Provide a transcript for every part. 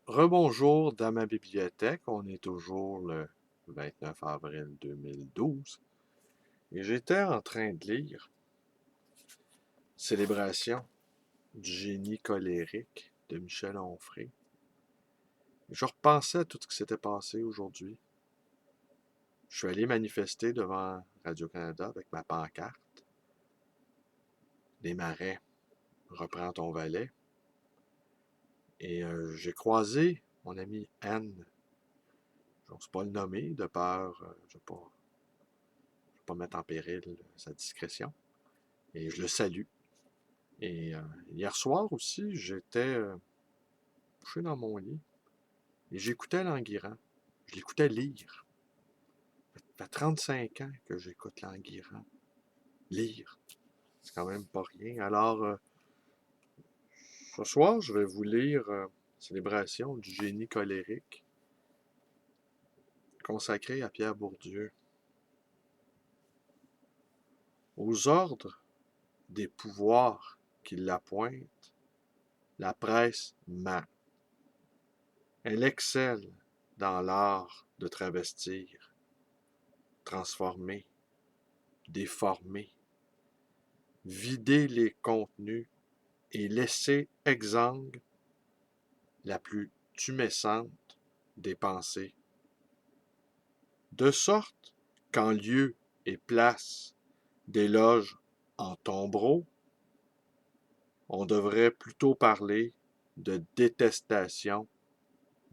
Rebonjour dans ma bibliothèque. On est toujours le 29 avril 2012 et j'étais en train de lire Célébration du génie colérique de Michel Onfray. Je repensais à tout ce qui s'était passé aujourd'hui. Je suis allé manifester devant Radio-Canada avec ma pancarte. Les marais, reprends ton valet. Et j'ai croisé mon ami Anne. Je n'ose pas le nommer de peur, je ne veux pas mettre en péril sa discrétion. Et je le salue. Et hier soir aussi, j'étais couché dans mon lit et j'écoutais Languirand. Je l'écoutais lire. Ça fait 35 ans que j'écoute Languirand. Lire, c'est quand même pas rien. Alors, ce soir, je vais vous lire Célébration du génie colérique, consacré à Pierre Bourdieu. Aux ordres des pouvoirs qui l'appointent, la presse ment. Elle excelle dans l'art de travestir, transformer, déformer, vider les contenus et laisser exsangue la plus tumescente des pensées. De sorte qu'en lieu et place d'éloges en tombereaux, on devrait plutôt parler de détestation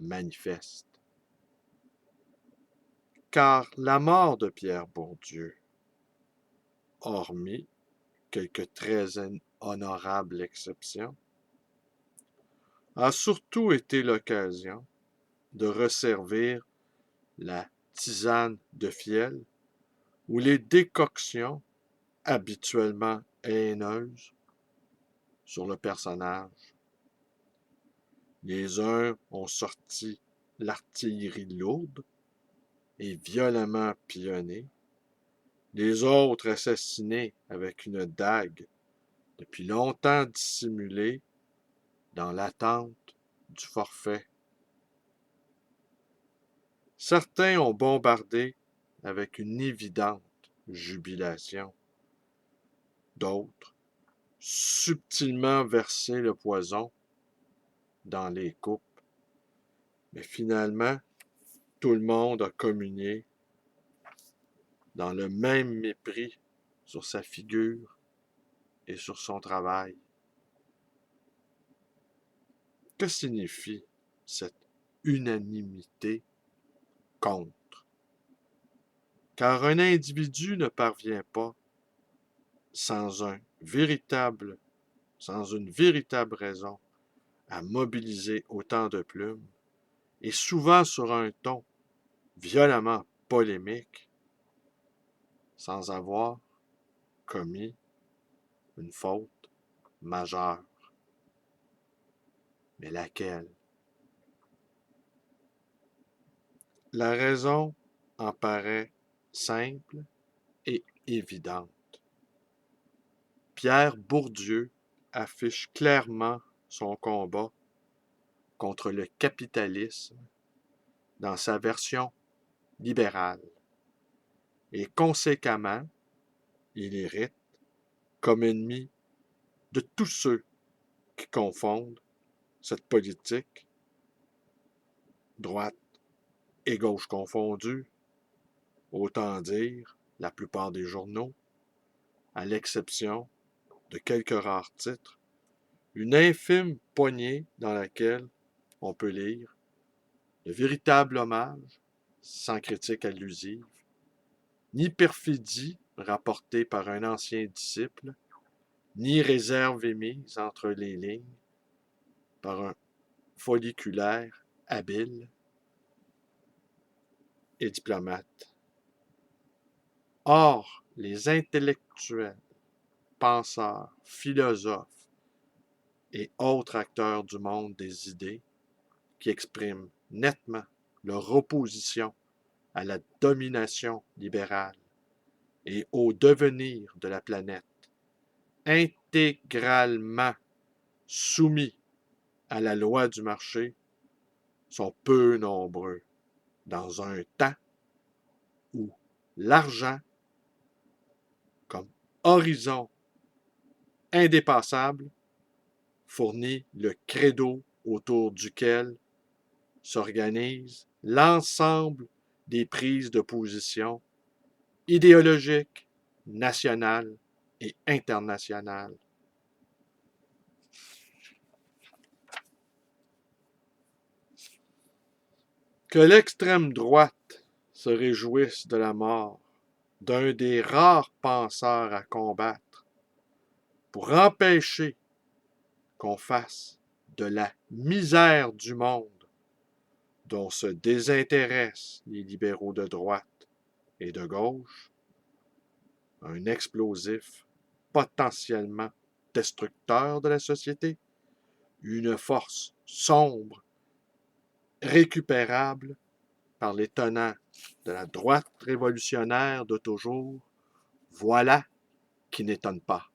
manifeste. Car la mort de Pierre Bourdieu, hormis quelques très honorables exceptions, a surtout été l'occasion de resservir la tisane de fiel ou les décoctions habituellement haineuses sur le personnage. Les uns ont sorti l'artillerie lourde et violemment pilonnée, les autres assassinés avec une dague depuis longtemps dissimulée dans l'attente du forfait. Certains ont bombardé avec une évidente jubilation. D'autres, subtilement versé le poison dans les coupes. Mais finalement, tout le monde a communié dans le même mépris sur sa figure et sur son travail. Que signifie cette unanimité contre? Car un individu ne parvient pas, sans sans une véritable raison, à mobiliser autant de plumes, et souvent sur un ton violemment polémique, sans avoir commis une faute majeure. Mais laquelle? La raison en paraît simple et évidente. Pierre Bourdieu affiche clairement son combat contre le capitalisme dans sa version libérale. Et conséquemment, il hérite comme ennemi de tous ceux qui confondent cette politique, droite et gauche confondues, autant dire la plupart des journaux, à l'exception de quelques rares titres, une infime poignée dans laquelle on peut lire le véritable hommage, sans critique allusive, ni perfidie rapportée par un ancien disciple, ni réserve émise entre les lignes par un folliculaire habile et diplomate. Or, les intellectuels, penseurs, philosophes et autres acteurs du monde des idées qui expriment nettement leur opposition à la domination libérale et au devenir de la planète, intégralement soumis à la loi du marché, sont peu nombreux dans un temps où l'argent, comme horizon indépassable, fournit le credo autour duquel s'organise l'ensemble des prises de position idéologiques, nationales et internationales. Que l'extrême droite se réjouisse de la mort d'un des rares penseurs à combattre pour empêcher qu'on fasse de la misère du monde dont se désintéressent les libéraux de droite et de gauche, un explosif potentiellement destructeur de la société, une force sombre, récupérable par les tenants de la droite révolutionnaire de toujours, voilà qui n'étonne pas.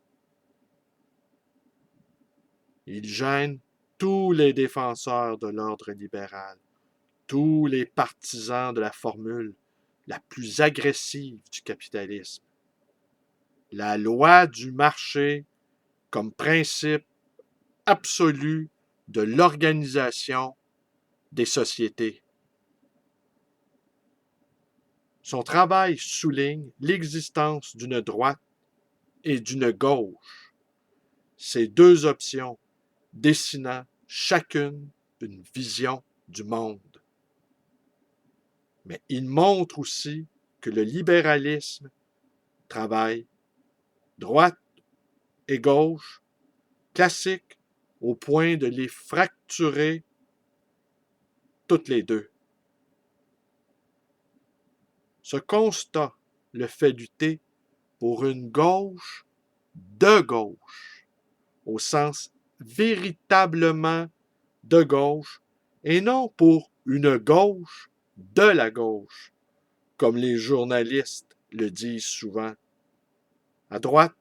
Il gêne tous les défenseurs de l'ordre libéral, tous les partisans de la formule la plus agressive du capitalisme. La loi du marché comme principe absolu de l'organisation des sociétés. Son travail souligne l'existence d'une droite et d'une gauche, ces deux options dessinant chacune une vision du monde. Mais il montre aussi que le libéralisme travaille droite et gauche, classique, au point de les fracturer toutes les deux. Ce constat le fait lutter pour une gauche de gauche, au sens véritablement de gauche, et non pour une gauche de la gauche, comme les journalistes le disent souvent. À droite,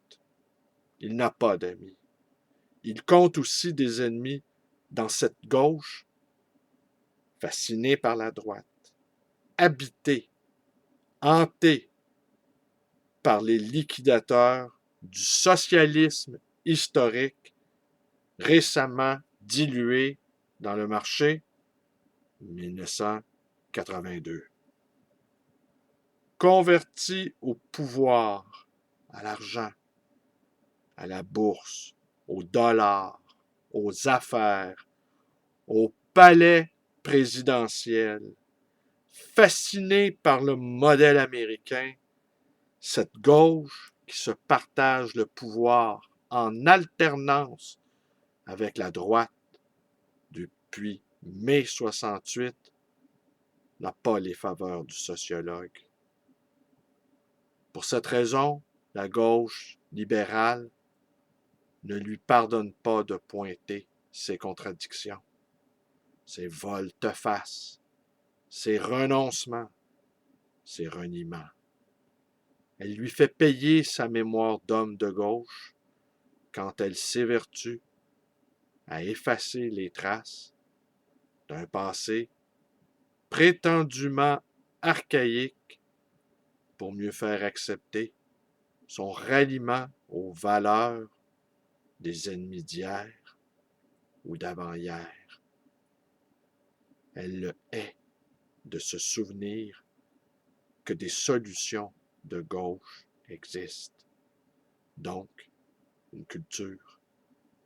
il n'a pas d'amis. Il compte aussi des ennemis dans cette gauche, fascinée par la droite, habitée, hantée par les liquidateurs du socialisme historique récemment dilué dans le marché 1982. Converti au pouvoir, à l'argent, à la bourse, au dollar, aux affaires, au palais présidentiel, fasciné par le modèle américain, cette gauche qui se partage le pouvoir en alternance avec la droite depuis mai 68 n'a pas les faveurs du sociologue. Pour cette raison, la gauche libérale ne lui pardonne pas de pointer ses contradictions, ses volte-face, ses renoncements, ses reniements. Elle lui fait payer sa mémoire d'homme de gauche quand elle s'évertue à effacer les traces d'un passé prétendument archaïque pour mieux faire accepter son ralliement aux valeurs des ennemis d'hier ou d'avant-hier. Elle le hait de se souvenir que des solutions de gauche existent. Donc, une culture,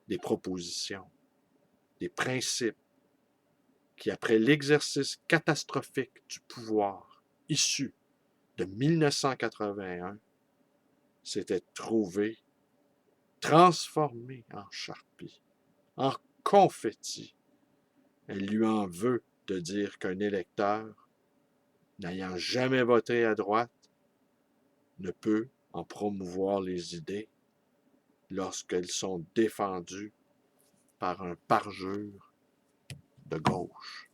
des propositions, des principes qui, après l'exercice catastrophique du pouvoir issu de 1981, s'étaient trouvés transformés en charpie, en confetti. Elle lui en veut de dire qu'un électeur, n'ayant jamais voté à droite, ne peut en promouvoir les idées lorsqu'elles sont défendues par un parjure de gauche.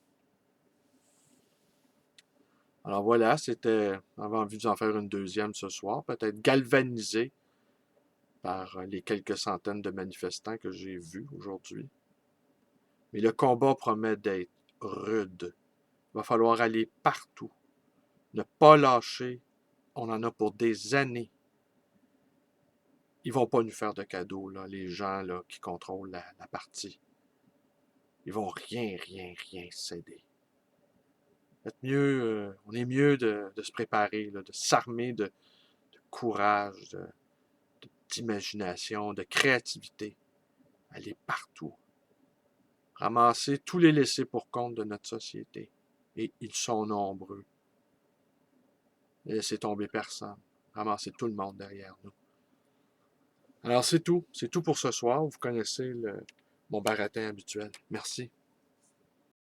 Alors voilà, c'était, j'avais envie d'en faire une deuxième ce soir, peut-être galvanisé par les quelques centaines de manifestants que j'ai vus aujourd'hui. Mais le combat promet d'être rude. Il va falloir aller partout. Ne pas lâcher. On en a pour des années. Ils ne vont pas nous faire de cadeaux, là, les gens là, qui contrôlent la partie. Ils vont rien céder. On est mieux de se préparer, là, de s'armer de courage, d'imagination, de créativité. Aller partout. Ramasser tous les laissés pour compte de notre société. Et ils sont nombreux. Ne laissez tomber personne. Ramasser tout le monde derrière nous. Alors c'est tout. C'est tout pour ce soir. Vous connaissez mon baratin habituel. Merci.